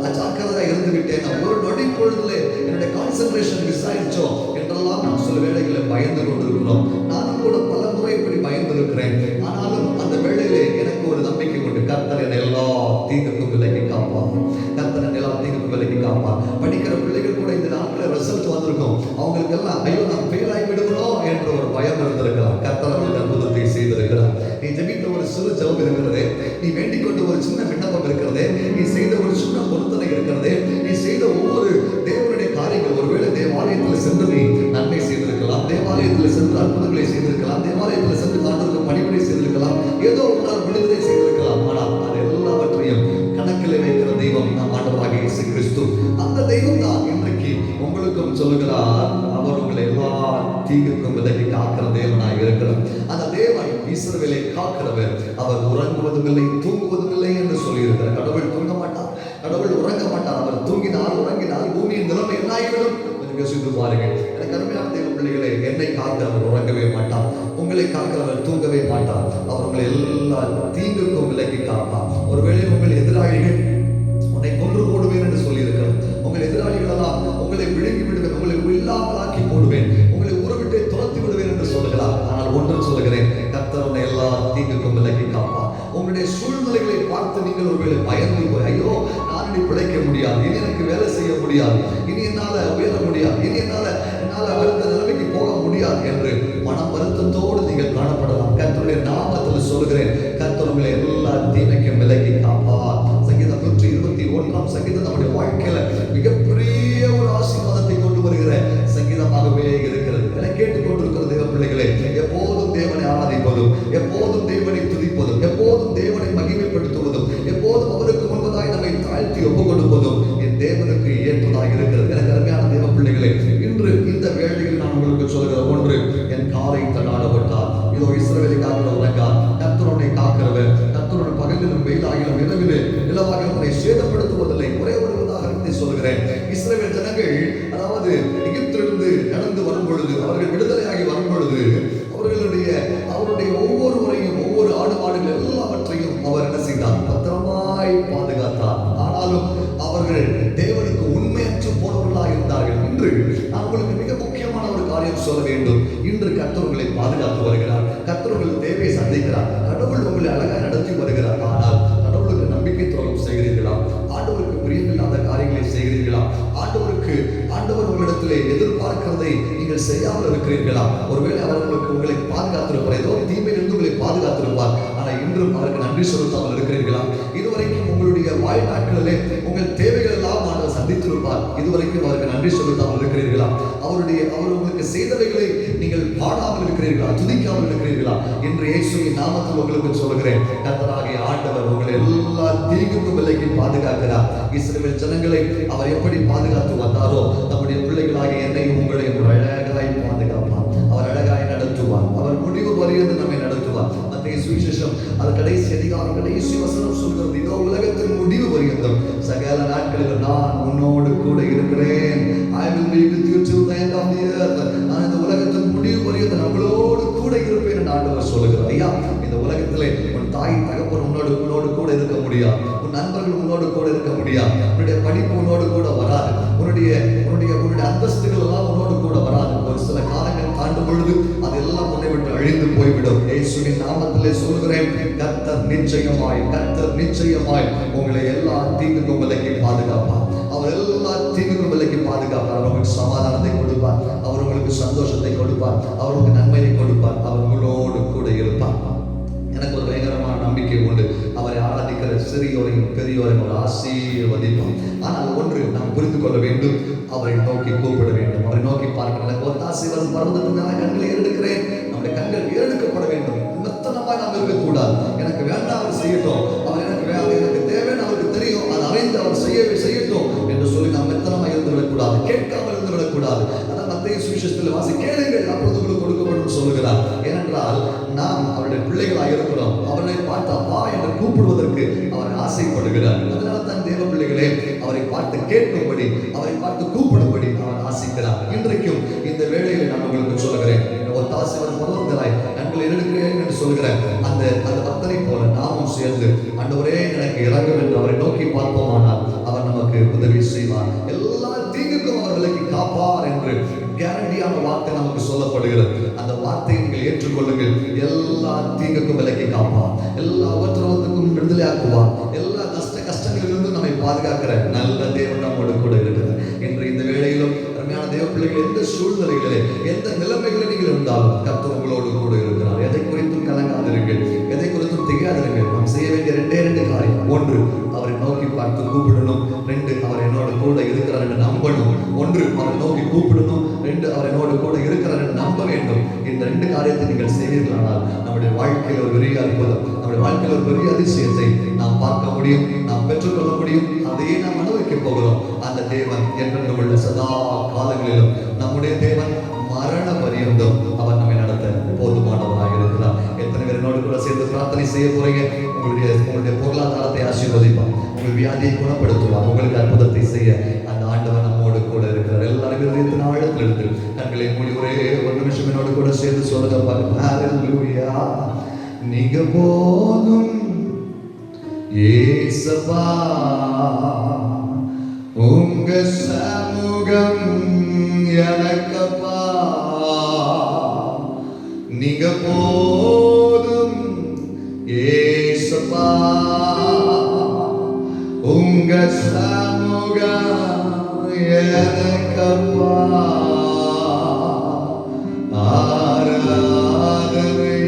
அஜாக்கிரதையா இருந்து விட்டேன், ஒரு நொடி பொழுதுல என்னுடைய கான்சென்ட்ரேஷன் மிஸ் ஆயிடுச்சோ என்றெல்லாம் நாம் சில வேளைகளை பயந்து கொண்டிருக்கிறோம். நானும் கூட பல முறை இப்படி பயந்து இருக்கிறேன். ஆனாலும் அந்த வேளையிலே எனக்கு ஒரு நம்பிக்கை கொண்டு, கர்த்தர் என்னை எல்லா தீங்குக்கும் விலக்கி காப்பார், கர்த்தர் என்னை எல்லா தீங்குக்கும் விலக்கி காப்பார். படிக்கிற பிள்ளைகள் கூட இந்த நாட்களில் ரிசல்ட் வந்திருக்கும், அவங்களுக்கு எல்லாம் ஐயோ நான் ஃபெயில் ஆகி விடுகிறோம் என்ற ஒரு பயம் இருந்திருக்கலாம். கர்த்தர் அவர்களுக்கு அற்புதத்தை செய்திருக்கிறார். நீ ஜெபித்த ஒரு சிறு ஜெபம் இருக்கிறதே, நீ வேண்டிக் கொண்ட ஒரு சின்ன விண்ணப்பம் இருக்கிறதே, நீ செய்த ஒரு சின்ன பொருத்தனை இருக்கிறதே, நீ செய்த ஒவ்வொரு தேவனுடைய காரியங்கள், ஒருவேளை தேவாலயத்தில் சென்று நீ நன்மை செய்திருக்கலாம், தேவாலயத்தில் சென்று அற்புதங்களை செய்திருக்கலாம், தேவாலயத்தில் சென்று நாட்டிற்கு பணிவிடை செய்திருக்கலாம், ஏதோ ஒரு விடுதலை செய்திருக்கலாம். ஆனால் அது எல்லாவற்றையும் கணக்கில் வைக்கிற தெய்வம் நம் ஆண்டவராகிய இயேசு கிறிஸ்து. அந்த தெய்வம் தான் இன்றைக்கு உங்களுக்கும் சொல்லுகிறார், அவர் உங்களை எல்லா தீங்குக்கும் விலக்கி காக்கிற தேவனாக இருக்கிறார். அந்த தேவன் இஸ்ரவேலை காக்கிறவர். அவர் உறங்குவதும் இல்லை, தூங்குவதும் இல்லை என்று சொல்லியிருக்கிறார். கடவுள் தூங்க மாட்டார், கடவுள் உறங்க மாட்டார். அவர் தூங்கினால் உறங்கினால் பூமியின் நிலைமை என்ன ஆகிவிடும்? யோசித்து பாருங்கள். எனக்கு அருமையான தேவ பிள்ளைகளை, என்னை காக்கிறவர் உறங்கவே மாட்டார், உங்களை காக்கிறவர் தூங்கவே மாட்டார். அவர் உங்களை எல்லா தீங்குக்கும் விலக்கி காப்பார். ஒருவேளை உங்கள் எதிராளிகள் உன்னை கொன்று போடுவேன் என்று சொல்லியிருக்கிறார். உங்கள் எதிராளிகளெல்லாம் உங்களை விழுங்கி விடுவேன், உங்களை இல்லாமலாக்கி போடுவேன், உங்களை உறவிட்டே துரத்தி விடுவேன் என்று சொல்லுகிறார். ஆனால் ஒன்று சொல்லுகிறேன், கர்த்தர் உன்னை எல்லா தீங்குக்கும் விலக்கி காப்பார். உங்களுடைய சூழ்நிலைகளை பார்த்து நீங்கள் ஒருவேளை பயந்து போய், ஐயோ நான் இனி பிழைக்க முடியாது, இனி எனக்கு வேலை செய்ய முடியாது, இனி என்னால உயர முடியாது, இனி என்னால அடுத்த நிலைமைக்கு போக முடியாது என்று மனம் வருத்தத்தோடு நீங்கள் காணப்படலாம். கர்த்தருடைய நாமத்தில் சொல்லுகிறேன், கர்த்தர் உங்களை எல்லா தீமைக்கும் விலக்கி காப்பார். சங்கீதம் 121ஆம் சங்கீதம் நம்முடைய வாழ்க்கையில மிகப்பெரிய ஒரு ஆசீர்வாதத்தை கொண்டு வருகிற சங்கீதமாகவே இருக்கிறது. என கேட்டுக்கொண்டிருக்கிற தேவ பிள்ளைகளே, எப்போதும் தேவனை ஆராதிப்பதும், எப்போதும் தேவனை துதிப்பதும், எப்போதும் தேவனை மகிமைப்படுத்துவதும், எப்போதும் அவருக்கு முன்பதாய் நம்மை தாழ்த்தி ஒப்புக் கொடுப்பதும் என் தேவனுக்கு ஏற்றதாக இருக்கிறது. எனக்கு அருமையான தேவ பிள்ளைகளே, அவர்கள் விடுதலையாகி வரும் பொழுது அவருடைய ஒவ்வொருவரையும், ஒவ்வொரு ஆடு மாடுகள் எல்லாவற்றையும் அவர் என்ன செய்தார்? பத்திரமாய் பாதுகாத்தார். ஆனாலும் அவர்கள் தேவனுக்கு உண்மையற்று போனவர்களாக இருந்தார்கள். இன்று நான் உங்களுக்கு மிக முக்கியமான ஒரு காரியம் சொல்ல வேண்டும். இன்று கர்த்தர்களை பாதுகாத்து வருகிறார். கர்த்தர்கள் தேவையை சந்திக்கிறார். கடவுள் உங்களை அழகாக நடத்தி வருகிறார். ஆனால் கடவுளுக்கு நம்பிக்கை துரோகம் செய்கிறீர்களா? ஆண்டவருக்கு பிரியமில்லாத காரியங்களை செய்கிறீர்களா? ஆண்டவர் உங்களிடத்திலே எதிர்பார்க்கிறதை நீங்கள் செய்யாமல் இருக்கிறீர்களா? ஒருவேளை அவர்களுக்கு உங்களை பாதுகாத்திருப்பார், ஏதோ தீமையிலிருந்து உங்களை பாதுகாத்திருப்பார். ஆனால் இன்றும் அவருக்கு நன்றி செலுத்தாமல் இருக்கிறீர்களா? இதுவரைக்கும் உங்களுடைய வாழ்நாட்களிலே உங்கள் தேவைகள் எல்லாம் ஆண்டவர் சந்தித்திருப்பார். இதுவரைக்கும் அவருக்கு நன்றி செலுத்தாமல் இருக்கிறீர்களா? அவர் உங்களுக்கு செய்தவைகளை நீங்கள் பாடாமல் இருக்கிறீர்களா? துதிக்காமல் இருக்கிறீர்களா? என்று இயேசுவின் நாமத்தில் உங்களுக்கு சொல்கிறேன், கர்த்தராகிய ஆண்டவர் உங்களை எல்லா தீங்குக்கும் விலைக்கு பாதுகாக்கிறார். இஸ்ரவேல் ஜனங்களை அவர் எப்படி பாதுகாத்து வந்தாரோ நம்முடைய பிள்ளைகளாகிய என்னையும் உங்களையும் அழகாய் பாதுகாப்பார். அவர் அழகாய் நடத்துவார். அவர் முடிவு வரையிலிருந்து நம்மை நடத்துவார். மத்தேயு சுவிசேஷம் அது கடைசி அதிகாரம் கடைசி வசனம் சொல்கிறது, இதோ உலகத்தின் முடிவு வரையிலும் சகல நாட்களில் நான் உன்னோடு கூட இருக்கிறேன். I will be with you till the end of the earth. நான் இந்த உலகத்தின் முடிவு வரையிலும் நம்மளோடு கூட இருப்பேன் என்று ஆண்டவர் சொல்லுகிறார். ஐயா, இந்த உலகத்திலே உன் தாய் தகப்பன் உன்னோடு கூட இருக்க முடியாது. உன் நண்பர்கள் உன்னோடு கூட இருக்க முடியாது. உன்னுடைய படிப்பு உன்னோடு கூட வராது. உன்னுடைய அந்தஸ்துகள் எல்லாம் உன்னோடு கூட வராது. ஒரு சில காலங்கள் தாண்டும் பொழுது அதெல்லாம் உன்னை விட்டு அழிந்து போய்விடும். இயேசுவின் நாமத்திலே சொல்கிறேன், கர்த்தர் நிச்சயமாய் உங்களை எல்லா தீங்குக்கும் விலக்கி பாதுகாப்பார். அவர் எல்லா தீங்குக்கும் விலக்கி பாதுகாப்பார். அவர் உங்களுக்கு சமாதானத்தை கொடுப்பார். அவர் உங்களுக்கு சந்தோஷத்தை கொடுப்பார். அவர் உங்களுக்கு நன்மையை கொடுப்பார். அவர் உங்களோடு கூட இருப்பார். எனக்கு ஒரு பயங்கரமான நம்பிக்கை உண்டு. அவரை ஆராதிக்கிற சிறியோரையும் பெரியோரையும் ஒரு ஆசீர்வதிப்பார். ஆனால் ஒன்று நாம் புரிந்து கொள்ள வேண்டும், அவரை நோக்கி கூப்பிட வேண்டும். அவரை நோக்கி பார்க்க எனக்கு ஒரு ஆசீர்வாதம் பருவத்துக்கு கண்களை ஏறெடுக்கிறேன். நம்முடைய கண்கள் ஏறெடுக்கப்பட வேண்டும். மெத்தனமாய் நாம் இருக்கக்கூடாது. எனக்கு வேண்டாம், அவர் செய்யட்டும். அவர் எனக்கு தேவைன்னு அவருக்கு தெரியும். அதை அறிந்து அவர் செய்யட்டும் என்று சொல்லி நாம் மெத்தனமாய் இருந்து விடக்கூடாது. கேட்காமல் இருந்து விடக்கூடாது. அதான் மத்தேயு சுவிசேஷத்தில் வாசி, கேளுங்கள் அப்பொழுது உங்களுக்கு கொடுக்கப்படும் சொல்லுகிறார். ஏனென்றால் நாம் அவருடைய பிள்ளைகளாக இருக்கிறோம். அவரை பார்த்து அப்பா என்று கூப்பிடுவதற்கு அவர் ஆசைப்படுகிறார். அதனால தான் தேவ பிள்ளைகளே அவரை பார்த்து கேட்கும்படி, அவரை பார்த்து கூப்பிடும்படி அவர் ஆசைக்கிறார். இன்றைக்கும் இந்த வேளையில் நான் உங்களுக்கு சொல்லுகிறேன், ஒத்தாசைவர் பருவங்களாய் கண்களை எடுக்கிறேன் என்று சொல்கிறேன். அந்த பக்தனை போல நாமும் சேர்ந்து ஆண்டவரே எனக்கு இறங்கும் என்று அவரை நோக்கி பார்ப்போமானால் அவர் நமக்கு உதவி செய்வார். எல்லா தீங்குக்கும் அவர் விலக்கி காப்பார் என்று கேரண்டியான வார்த்தை நமக்கு சொல்லப்படுகிறது. அந்த வார்த்தையை நீங்கள் ஏற்றுக்கொள்ளுங்கள். எல்லா தீங்குக்கும் விலக்கி காப்பார். எல்லா உபத்திரவத்துக்கும் விடுதலையாக்குவார். எல்லா கஷ்டங்களிலிருந்து நம்மை பாதுகாக்கிற நல்ல தேவன் நம்மோடு கூட இருக்கிறார். என்று இந்த வேளையிலும் அருமையான தேவ பிள்ளைகள், எந்த சூழ்நிலைகளிலே எந்த நிலைமைகளில் நீங்கள் இருந்தாலும் கர்த்தர் உங்களோடு கூட இருக்கிறார். எதை குறித்தும் கலங்காதிருங்கள், எதை குறித்தும் திகையாதிருங்கள். நாம் செய்ய வேண்டிய ரெண்டே காரியம். ஒன்று, அவரை நோக்கி பார்த்து கூப்பிடணும். ரெண்டு, அவர் என்னோடு கூட இருக்கிறார் என்று நம்பணும். ஒன்று, அவரை நோக்கி கூப்பிடணும். ரெண்டு, அவர் என்னோடு கூட இருக்கிறார் என்று நம்ப வேண்டும். இந்த ரெண்டு காரியத்தை நீங்கள் செய்வீர்களானால் நம்முடைய வாழ்க்கையில் ஒரு பெரிய அற்புதம், நம்முடைய வாழ்க்கையில் ஒரு பெரிய அதிசயத்தை நாம் பார்க்க முடியும், நாம் பெற்றுக்கொள்ள முடியும். அதையே நாம் அனுபவிக்க போகிறோம். அந்த தேவன் என்றென்று உள்ள சதா காலங்களிலும் நம்முடைய தேவன் மரண பரியந்தம் அவர் நம்மை நடத்த போதுமானவராக இருக்கிறார். எத்தனை பேர் என்னோடு கூட சேர்ந்து பிரார்த்தனை செய்ய போறீங்க? உங்களுடைய பொருளாதாரத்தை ஆசீர்வதிப்பார். உங்கள் வியாதியை குணப்படுத்துவார். உங்களுக்கு அற்புதத்தை செய்ய அந்த ஆண்டவர் நம்மோடு கூட இருக்கிறார். எல்லாரும் இதயத்தின் ஆழத்தில் இருந்து கண்களை மூடி ஒரே ஒரு நிமிஷம் என்னோடு கூட சேர்ந்து சொல்லுங்க. ஹல்லேலூயா, நீங்க போதும் ஏசப்பா, உங்க சமூகம் எனக்கப்பா. நீங்க போதும் ஏசப்பா, உங்க சமூகம் எனக்கப்பா. ஆராதனை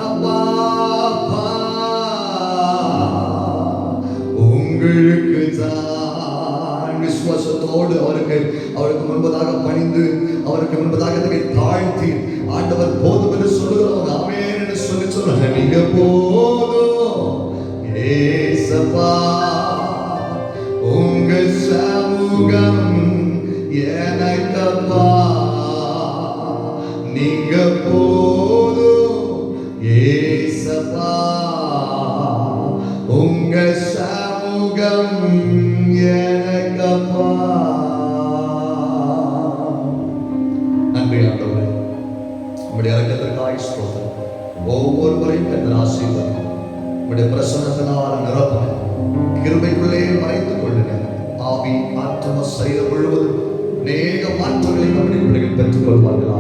அப்பா உங்களுக்கு தான். விசுவாசத்தோடு அவருக்கு முன்பதாக பணிந்து அவருக்கு முன்பதாக தாழ்த்தி ஆண்டவர் போதும் என்று சொல்லுகிறவங்க ஆமென் என்று சொல்லுங்க. நீங்க போதும் ஏசப்பா, உங்க சமூகம் எனக்கப்பா. நீங்க போதும் ஏசப்பா, உங்க சமூகம் எனக்கப்பா. நன்றி ஆண்டவரே, உம்முடைய இரக்கத்திற்காய் ஸ்தோத்திரம். ஒவ்வொருவரையும் கர்த்தர் ஆசீர்வதியும். உம்முடைய பிரசன்னத்தினால் நிரப்புங்க. கிருபைக்குள்ளே மறைத்துக் கொள்ளுங்க. ஆவி ஆத்ம சரீரம் முழுவதும் அநேக மாற்றங்களை நம்முடைய பிள்ளைகள் பெற்றுக் கொள்வார்களா?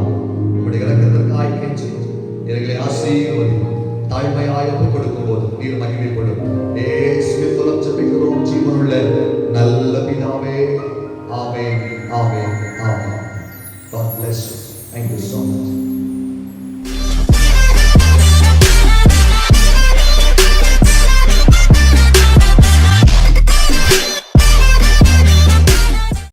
உம்முடைய இரக்கத்திற்காய் கெஞ்சுகிறோம். எங்களை ஆசீர்வதியும். தாழ்மையாய் ஒப்புக் கொடுக்கும் போது நீர் மகிமைப்படும். இயேசுவின் மூலம் ஜெபிக்கிறோம் ஜீவனுள்ள நல்ல பிதாவே. ஆமென், ஆமென், ஆமென். God bless you. Thank you so much.